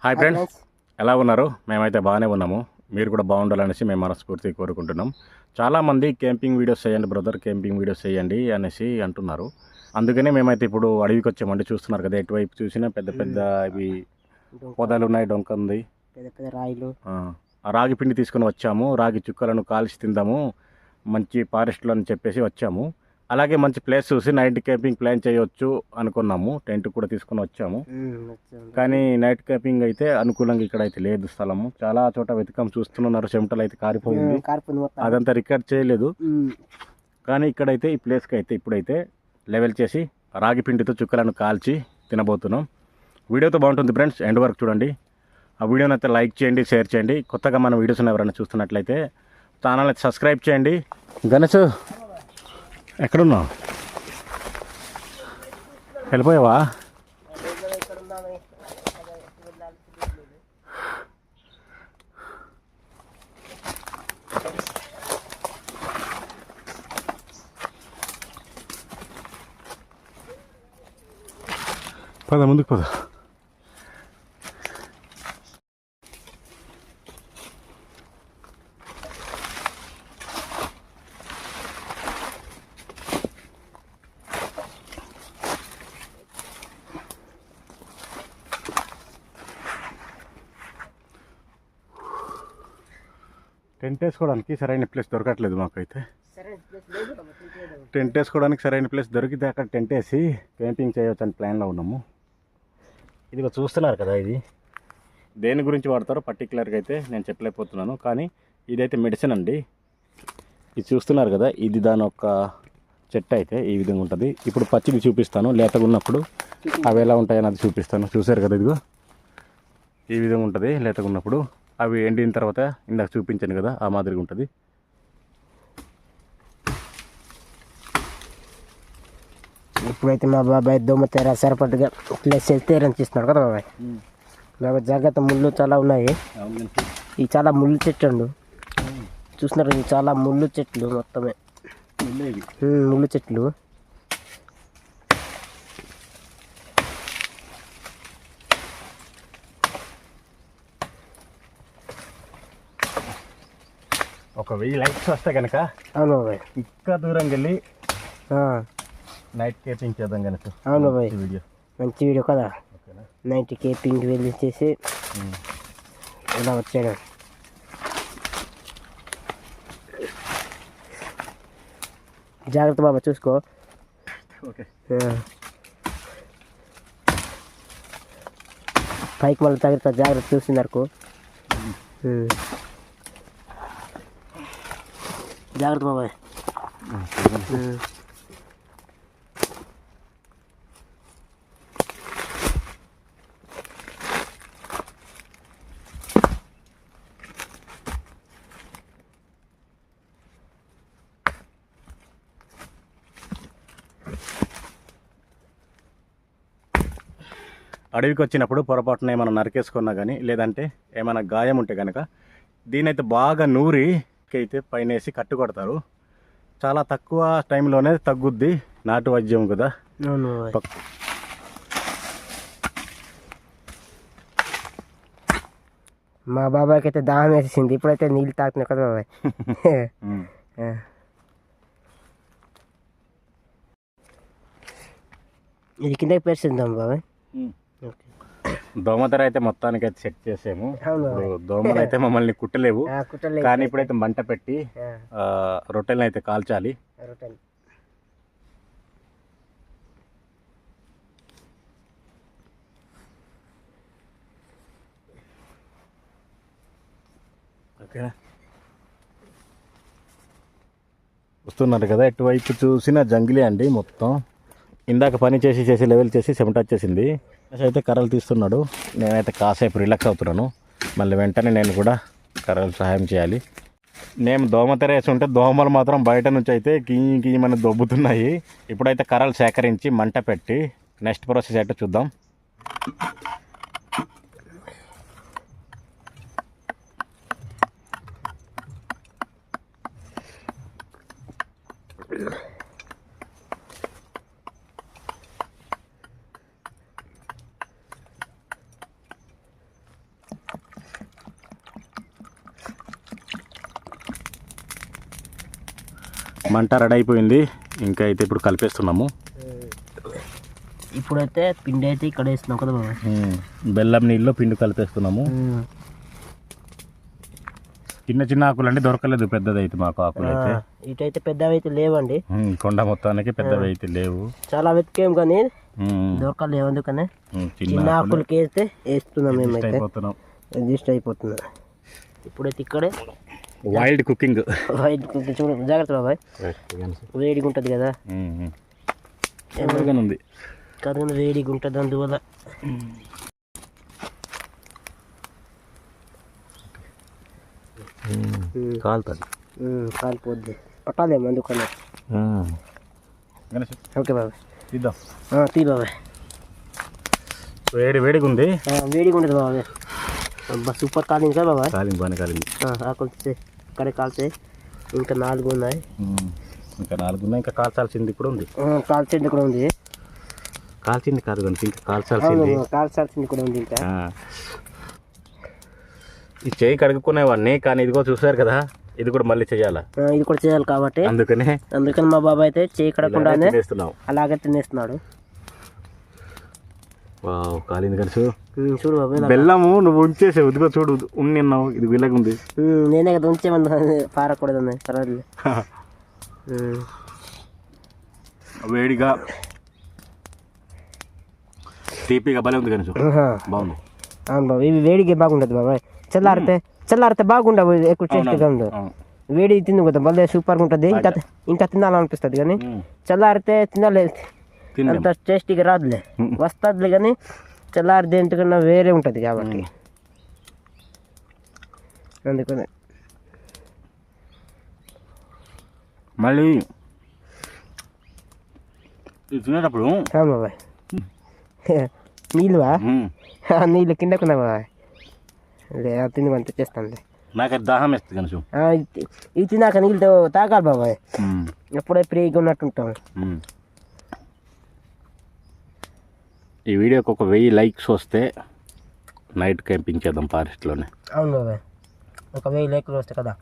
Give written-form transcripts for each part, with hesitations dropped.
Hi friends, ఎలా ఉన్నారు? మేమైతే బాగానే ఉన్నాము. మీరు కూడా బాగుండాలనేసి మేము మనస్ఫూర్తిగా కోరుకుంటున్నాం. చాలామంది క్యాంపింగ్ వీడియోస్ చేయండి బ్రదర్, క్యాంపింగ్ వీడియోస్ చేయండి అనేసి అంటున్నారు. అందుకనే మేమైతే ఇప్పుడు అడవికి వచ్చామండి. చూస్తున్నారు కదా, ఎటువైపు చూసినా పెద్ద పెద్ద ఇవి పొదలు ఉన్నాయి, డొంక ఉంది, పెద్ద పెద్ద రాయిలు. ఆ రాగి పిండి తీసుకొని వచ్చాము. రాగి చుక్కలను కాల్చి తిందాము, మంచి ఫారెస్ట్లో అని చెప్పేసి వచ్చాము. అలాగే మంచి ప్లేస్ చూసి నైట్ క్యాంపింగ్ ప్లాన్ చేయవచ్చు అనుకున్నాము. టెంట్ కూడా తీసుకొని వచ్చాము. కానీ నైట్ క్యాంపింగ్ అయితే అనుకూలంగా ఇక్కడ అయితే లేదు స్థలము. చాలా చోట వెతకం, చూస్తున్నారు. చెమటలు అయితే కారిపోయింది. అదంతా రికార్డ్ చేయలేదు. కానీ ఇక్కడైతే ఈ ప్లేస్కి అయితే ఇప్పుడైతే లెవెల్ చేసి రాగి పిండితో చుక్కలను కాల్చి తినబోతున్నాం. వీడియోతో బాగుంటుంది ఫ్రెండ్స్, ఎండ్ వరకు చూడండి. ఆ వీడియోని అయితే లైక్ చేయండి, షేర్ చేయండి. కొత్తగా మన వీడియోస్ ఎవరైనా చూస్తున్నట్లయితే ఛానల్ అయితే సబ్స్క్రైబ్ చేయండి. గణేష్, ఎక్కడున్నావు? వెళ్ళిపోయావా? పద, ముందుకు పద. టెంట్ వేసుకోవడానికి సరైన ప్లేస్ దొరకట్లేదు మాకైతే. టెంట్ వేసుకోవడానికి సరైన ప్లేస్ దొరికితే అక్కడ టెంట్ వేసి క్యాంపింగ్ చేయవచ్చు అని ప్లాన్లో ఉన్నాము. ఇదిగో చూస్తున్నారు కదా, ఇది దేని గురించి వాడతారో పర్టికులర్గా అయితే నేను చెప్పలేకపోతున్నాను. కానీ ఇదైతే మెడిసిన్ అండి. ఇది చూస్తున్నారు కదా, ఇది దాని ఒక చెట్టు అయితే ఈ విధంగా ఉంటుంది. ఇప్పుడు పచ్చిది చూపిస్తాను, లేతగా ఉన్నప్పుడు అవి ఎలా ఉంటాయని అది చూపిస్తాను. చూసారు కదా, ఇదిగో ఈ విధంగా ఉంటుంది లేతగా ఉన్నప్పుడు. అవి ఎండిన తర్వాత ఇందాక చూపించాను కదా, ఆ మాదిరిగా ఉంటుంది. ఇప్పుడైతే మా బాబాయ్ దోమతెర సరిపట్టుగా ప్లేస్ తేరని చేస్తున్నాడు కదా బాబాయ్. బాబాయ్ జాగ్రత్త, ముళ్ళు చాలా ఉన్నాయి. ఇవి చాలా ముళ్ళు చెట్లు అండు. చూస్తున్నారు, ఇవి చాలా ముళ్ళు చెట్లు మొత్తమే, ముళ్ళు చెట్లు. ఒక 1000 లైక్స్ వస్తే కనుక అవును బాబాయ్, ఇంకా దూరంగా వెళ్ళి నైట్ క్యాంపింగ్ చేద్దాం కనుక. అవును బాబాయ్, వీడియో మంచి వీడియో కదా. నైట్ క్యాంపింగ్ వెళ్ళి చేసి ఇలా వచ్చాడు. జాగ్రత్త బాబా, చూసుకో. ఓకే, పైకి మళ్ళీ జాగ్రత్త చూస్తున్నారు. జాగ్రత్త బాబాయ్. అడవికి వచ్చినప్పుడు పొరపాటున ఏమైనా నరికేసుకున్నా కానీ, లేదంటే ఏమైనా గాయం ఉంటే కనుక దీనైతే బాగా నూరి అయితే పైన వేసి కట్టు కొడతారు. చాలా తక్కువ టైంలోనే తగ్గుద్ది. నాటు వైద్యం కదా. మా బాబాయ్కి అయితే దాహం వేసేసింది. ఇప్పుడైతే నీళ్ళు తాగుతున్నాయి కదా బాబాయ్. ఇది కిందకి పేర్చుందాం బాబాయ్. దోమతెర అయితే మొత్తానికి అయితే సెట్ చేసాము. దోమలు అయితే మమ్మల్ని కుట్టలేవు. కానీ ఇప్పుడైతే మంట పెట్టి రొట్టెలను అయితే కాల్చాలి. ఓకేనా, వస్తున్నారు కదా, ఎటువైపు చూసిన జంగిలే అండి మొత్తం. ఇందాక పని చేసి లెవెల్ చేసి చెమట వచ్చేసింది. అయితే కర్రలు తీస్తున్నాడు. నేనైతే కాసేపు రిలాక్స్ అవుతున్నాను. మళ్ళీ వెంటనే నేను కూడా కర్రలు సహాయం చేయాలి. నేను దోమతెర వేసి ఉంటే దోమలు మాత్రం బయట నుంచి అయితే గీయమని దొబ్బుతున్నాయి. ఇప్పుడైతే కర్రలు సేకరించి మంట పెట్టి నెక్స్ట్ ప్రాసెస్ అయితే చూద్దాం. మంట రెడీ అయిపోయింది. ఇంకా అయితే ఇప్పుడు కలిపేస్తున్నాము. ఇప్పుడైతే పిండి అయితే ఇక్కడ వేస్తున్నాం కదా బాబాయ్. బెల్లం నీళ్ళలో పిండి కలిపేస్తున్నాము. చిన్న చిన్న ఆకులు అంటే దొరకలేదు, పెద్దది అయితే మాకు ఆకులు అయితే ఇటైతే పెద్దవి అయితే లేవండి. కొండ మొత్తానికి పెద్దవి అయితే లేవు. చాలా వెతికేం కానీ దొరకలేవు, అందుకనే చిన్న ఆకులకి వేస్తే వేస్తున్నాం. మేమైతే అడ్జస్ట్ అయిపోతున్నాం. ఇప్పుడైతే ఇక్కడే వైల్డ్ కుకింగ్. వైల్డ్ కుకింగ్ చూడండి, జాగ్రత్త బాబాయ్, వేడిగా ఉంటుంది కదా. ఉంది కరుణ వేడిగా ఉంటుంది, అందువల్ల కాలుతుంది. కాలిపోద్ది, పట్టాలేము అందుకనే. ఓకే బాబాయ్, తీద్దాం. తీ బాబాయ్. వేడిగా ఉంది, వేడిగా ఉంటుంది బాబాయ్. సూపర్ కాలింది కదా బాబాయ్. బాగానే కాలింది. ఆకులు ఇక్కడే కాల్చాయి, ఇంకా 4 ఉన్నాయి. ఇంకా 4 ఉన్నాయి, ఇంకా కాల్చాల్సింది కూడా ఉంది. కాల్చింది కూడా ఉంది. కాల్చింది కాదు కానీ ఇంకా కాల్చాల్సింది కూడా ఉంది. ఇంకా ఈ చేయి కడుక్కునేవాడిని, కానీ ఇదిగో చూసారు కదా, ఇది కూడా మళ్ళీ చేయాలా. ఇది కూడా చేయాలి కాబట్టి అందుకని మా బాబాయ్ అయితే చేయి కడగకుండానే అలాగే తినేస్తున్నాడు. కాలింది కలుసు. చూడు బాబాయ్, బెల్లము నువ్వు ఉంచేసావు, ఇదిగో చూడు ఉన్నావు, ఇది వీళ్ళగా ఉంది. నేనే కదా ఉంచేమన్నా, పారకూడదు తర్వాత. వేడిగా తీపిగా భలే ఉంది కనుక, బాగుంది. అవును బాబు, ఇవి వేడిగా బాగుంటుంది బాబాయ్. చల్లారితే బాగుండవు, ఎక్కువ టేస్ట్గా ఉండదు. వేడి తిందు కదా భలే సూపర్గా ఉంటుంది, ఇంకా తినాలనిపిస్తుంది. కానీ చల్లారితే తినలేదు, అంత టేస్టీగా రాదులే, వస్తుందిలే. కానీ చల్లారి దేంటికన్నా వేరే ఉంటుంది కాబట్టి అందుకని. మళ్ళీ తినేటప్పుడు బాబాయ్ నీళ్ళువా, నీళ్ళు కిందకున్నా బాబాయ్, తిని అంత చేస్తానులే. నాకైతే దాహం వేస్తుంది కనుక, ఇది తిన్నాక నీళ్ళు తాగాలి బాబాయ్, ఎప్పుడే ఫ్రీగా ఉన్నట్టు ఉంటాం. ఈ వీడియోకి ఒక 1000 లైక్స్ వస్తే నైట్ క్యాంపింగ్ చేద్దాం ఫారెస్ట్లోనే. అవును బాబాయ్, ఒక 1000 లైక్లు వస్తాయి కదా.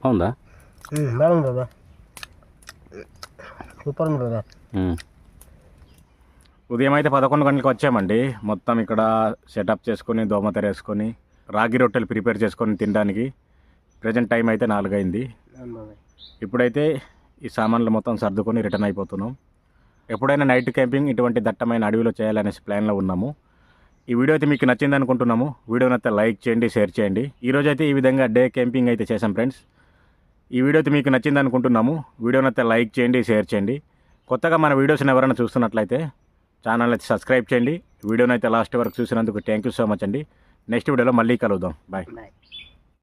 బాగుందా? బాగుంది బాబా, సూపర్ ఉంది బాబా. ఉదయం అయితే 11 గంటలకు వచ్చామండి. మొత్తం ఇక్కడ సెటప్ చేసుకొని, దోమతెర వేసుకొని, రాగి రొట్టెలు ప్రిపేర్ చేసుకొని తినడానికి. ప్రజెంట్ టైం అయితే 4 అయింది. ఇప్పుడైతే ఈ సామాన్లు మొత్తం సర్దుకొని రిటర్న్ అయిపోతున్నాం. ఎప్పుడైనా నైట్ క్యాంపింగ్ ఇటువంటి దట్టమైన అడవిలో చేయాలనేసి ప్లాన్లో ఉన్నాము. ఈ వీడియో అయితే మీకు నచ్చింది అనుకుంటున్నాము. వీడియోని అయితే లైక్ చేయండి, షేర్ చేయండి. ఈరోజు అయితే ఈ విధంగా డే క్యాంపింగ్ అయితే చేసాం ఫ్రెండ్స్. ఈ వీడియో అయితే మీకు నచ్చింది అనుకుంటున్నాము. వీడియోని అయితే లైక్ చేయండి, షేర్ చేయండి. కొత్తగా మన వీడియోస్ని ఎవరైనా చూస్తున్నట్లయితే ఛానల్ అయితే సబ్స్క్రైబ్ చేయండి. వీడియోని అయితే లాస్ట్ వరకు చూసినందుకు థ్యాంక్ యూ సో మచ్ అండి. నెక్స్ట్ వీడియోలో మళ్ళీ కలుద్దాం. బాయ్.